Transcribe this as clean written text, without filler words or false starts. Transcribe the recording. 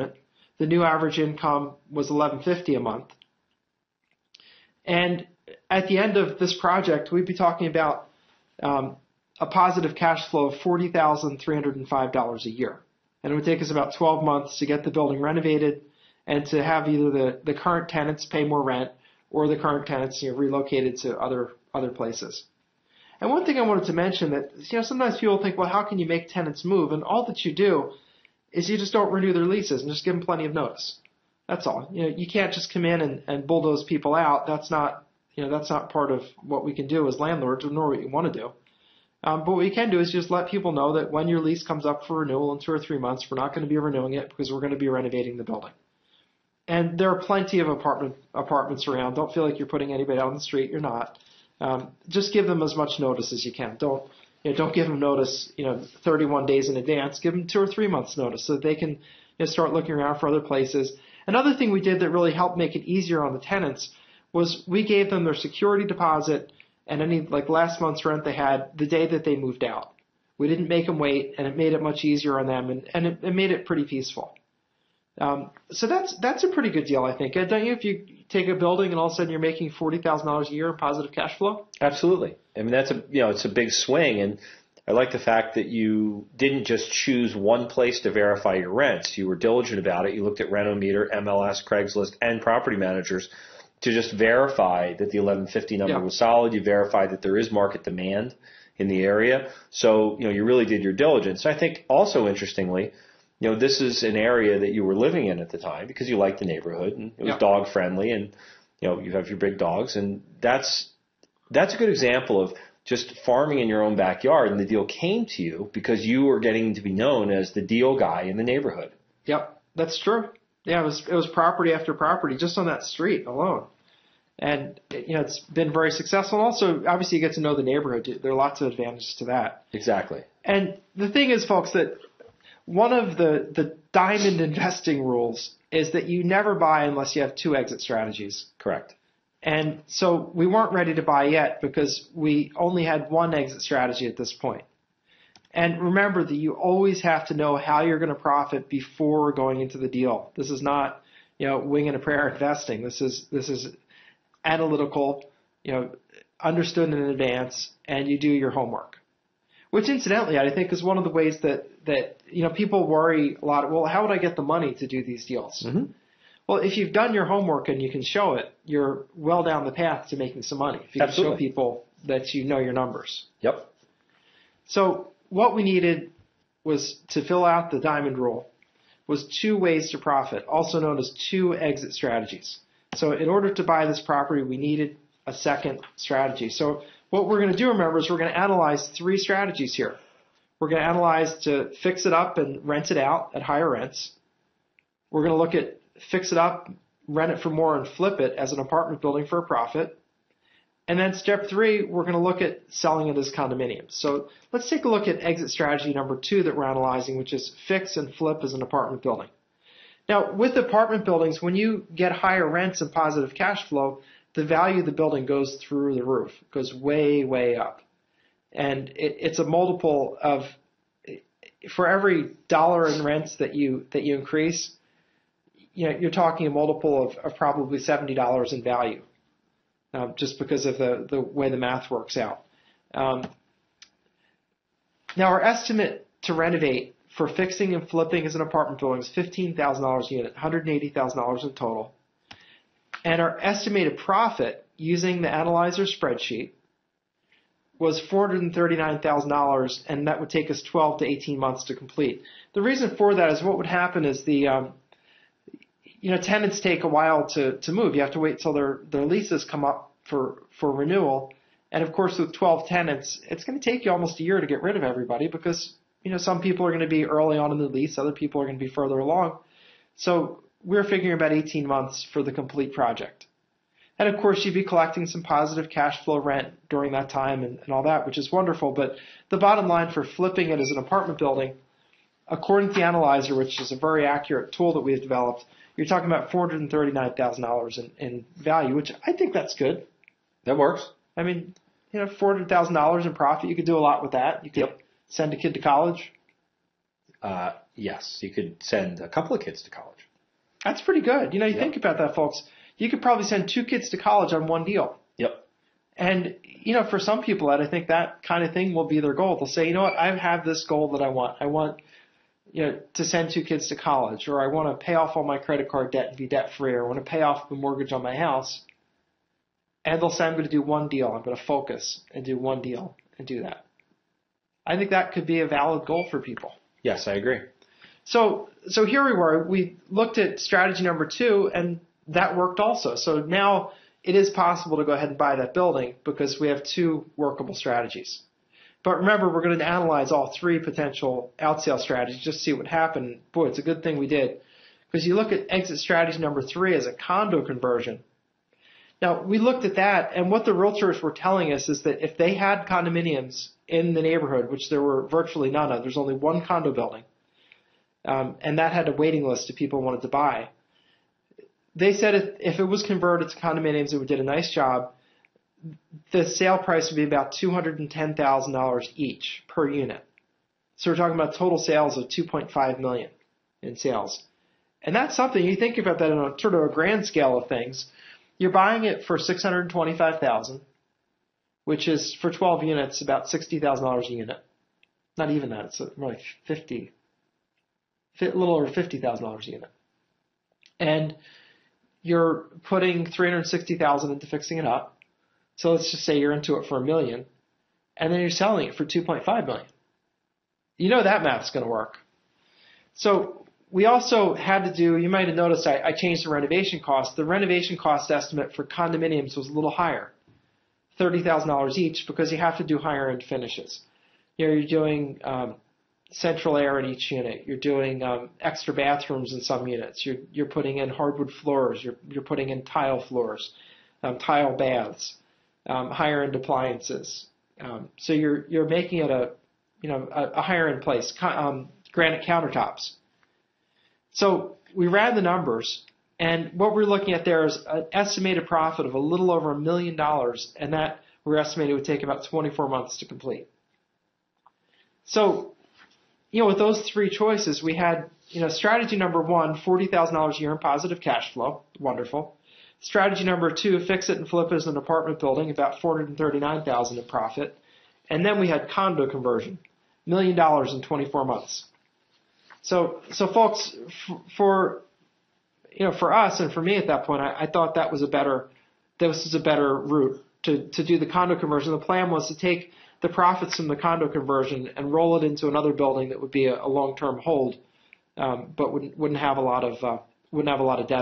apartment. The new average income was $1,150 a month. And at the end of this project, we'd be talking about a positive cash flow of $40,305 a year. And it would take us about 12 months to get the building renovated and to have either the current tenants pay more rent or the current tenants relocated to other places. And one thing I wanted to mention that sometimes people think, well, how can you make tenants move? And all that you do is you just don't renew their leases and just give them plenty of notice. That's all. You can't just come in and bulldoze people out. That's not part of what we can do as landlords, nor what you want to do. But what we can do is just let people know that when your lease comes up for renewal in 2 or 3 months, we're not going to be renewing it because we're going to be renovating the building. And there are plenty of apartments around. Don't feel like you're putting anybody out on the street. You're not. Just give them as much notice as you can. Don't give them notice 31 days in advance. Give them 2 or 3 months notice so that they can start looking around for other places. Another thing we did that really helped make it easier on the tenants was we gave them their security deposit and any last month's rent they had the day that they moved out. We didn't make them wait, and it made it much easier on them, and it made it pretty peaceful. So that's a pretty good deal, I think. Don't you? If you take a building and all of a sudden you're making $40,000 a year in positive cash flow? Absolutely. I mean, it's a big swing, and I like the fact that you didn't just choose one place to verify your rents. You were diligent about it. You looked at Renometer, MLS, Craigslist, and property managers to just verify that the 1150 number was solid. You verified that there is market demand in the area. So, you really did your diligence. I think also interestingly, this is an area that you were living in at the time because you liked the neighborhood and it was dog friendly and, you have your big dogs. And that's a good example of just farming in your own backyard, and the deal came to you because you were getting to be known as the deal guy in the neighborhood. Yep, that's true. Yeah, it was property after property just on that street alone. And, it's been very successful. And also, obviously, you get to know the neighborhood. There are lots of advantages to that. Exactly. And the thing is, folks, that one of the diamond investing rules is that you never buy unless you have 2 exit strategies. Correct. And so we weren't ready to buy yet because we only had 1 exit strategy at this point. And remember that you always have to know how you're going to profit before going into the deal. This is not, wing and a prayer investing. This is analytical, understood in advance, and you do your homework. Which, incidentally, I think is one of the ways that people worry a lot. Well, how would I get the money to do these deals? Mm-hmm. Well, if you've done your homework and you can show it, you're well down the path to making some money. If you can show people that you know your numbers. Yep. So what we needed was to fill out the diamond rule was 2 ways to profit, also known as 2 exit strategies. So in order to buy this property, we needed a second strategy. So what we're going to do, remember, is we're going to analyze 3 strategies here. We're going to analyze to fix it up and rent it out at higher rents. We're going to look at fix it up, rent it for more, and flip it as an apartment building for a profit. And then step 3, we're going to look at selling it as condominiums. So let's take a look at exit strategy number 2 that we're analyzing, which is fix and flip as an apartment building. Now, with apartment buildings, when you get higher rents and positive cash flow, the value of the building goes through the roof. It goes way, way up. And it's a multiple of, for every dollar in rents that you increase, you're talking a multiple of probably $70 in value, just because of the way the math works out. Now, our estimate to renovate for fixing and flipping as an apartment building is $15,000 a unit, $180,000 in total. And our estimated profit using the analyzer spreadsheet was $439,000, and that would take us 12 to 18 months to complete. The reason for that is what would happen is tenants take a while to move. You have to wait till their leases come up for renewal. And of course, with 12 tenants, it's going to take you almost a year to get rid of everybody because, some people are going to be early on in the lease, other people are going to be further along. So we're figuring about 18 months for the complete project. And of course, you'd be collecting some positive cash flow rent during that time and all that, which is wonderful. But the bottom line for flipping it as an apartment building, according to the analyzer, which is a very accurate tool that we've developed, you're talking about $439,000 in value, which I think that's good. That works. I mean, $400,000 in profit, you could do a lot with that. You could send a kid to college. yes, you could send a couple of kids to college. That's pretty good. You Yep. think about that, folks. You could probably send 2 kids to college on one deal. Yep. And, for some people, I think that kind of thing will be their goal. They'll say, you know what, I have this goal that I want. I want, to send 2 kids to college, or I want to pay off all my credit card debt and be debt free, or I want to pay off the mortgage on my house. And they'll say, I'm going to do one deal. I'm going to focus and do one deal and do that. I think that could be a valid goal for people. Yes, I agree. So here we were. We looked at strategy number 2, and that worked also. So now it is possible to go ahead and buy that building because we have 2 workable strategies. But remember, we're going to analyze all 3 potential out sale strategies just to see what happened. Boy, it's a good thing we did. Because you look at exit strategy number 3 as a condo conversion. Now, we looked at that, and what the realtors were telling us is that if they had condominiums in the neighborhood, which there were virtually none of, there's only 1 condo building, and that had a waiting list of people who wanted to buy. They said if it was converted to condominiums, it would do a nice job. The sale price would be about $210,000 each per unit. So we're talking about total sales of $2.5 million in sales. And that's something, you think about that on sort of a grand scale of things. You're buying it for $625,000, which is for 12 units about $60,000 a unit. Not even that, it's more like a little over $50,000 a unit. And you're putting $360,000 into fixing it up. So let's just say you're into it for $1 million, and then you're selling it for $2.5 million. That math's going to work. So we also had to do, you might have noticed I changed the renovation cost. The renovation cost estimate for condominiums was a little higher, $30,000 each, because you have to do higher end finishes. You're doing central air in each unit. You're doing extra bathrooms in some units. You're putting in hardwood floors. You're putting in tile floors, tile baths, higher end appliances. So you're making it a higher end place. Granite countertops. So we ran the numbers, and what we're looking at there is an estimated profit of a little over $1 million, and that we're estimating would take about 24 months to complete. So, with those 3 choices, we had, strategy number 1, $40,000 a year in positive cash flow. Wonderful. Strategy number 2, fix it and flip it as an apartment building, about $439,000 in profit. And then we had condo conversion, $1 million in 24 months. So folks, for us and for me at that point, I thought this was a better route to do the condo conversion. The plan was to take the profits from the condo conversion and roll it into another building that would be a long-term hold, but wouldn't have a lot of debt.